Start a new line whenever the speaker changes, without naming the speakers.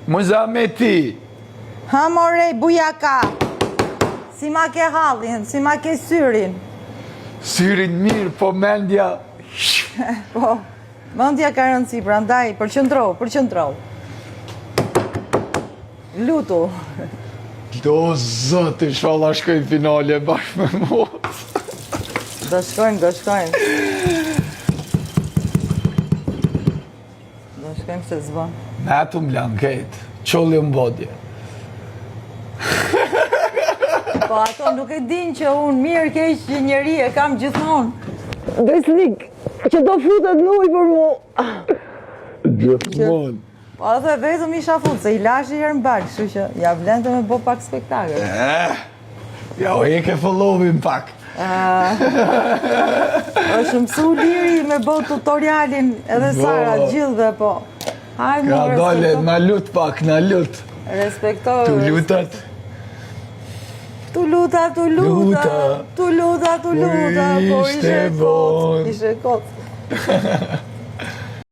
Muzameti.
Ha more, bujaka. Si ma ke hallin, si ma ke syrin.
Syrin mirë, po mendja...
Po, mendja ka rëndësi, prandaj, përqëndro. Lutu.
Do zëtë, inshallah shkojnë finale bashkë me mos.
Do shkojnë. Do shkojnë se zbon.
Me atë m'lan kejtë, qolli m'bodje.
Po ato nuk e din që unë mirë keq që njeri e kam gjithmonë. Besnik, që do futet në ujë për mu.
Gjithmonë.
Po edhe vetëm isha fut, se i lash i herë m'bak, kështu që ja vlente me bo pak spektakël.
Ja, o e ke follovin pak.
është mësu liri me bo tutorialin edhe Sara, gjithve po. Hajde
Ka
më
dole,
respekto.
na lut pak, na lut.
Respekto.
Tu lutat.
Tu luta,
Luta.
po
Ishte
ishe
bon.
kot.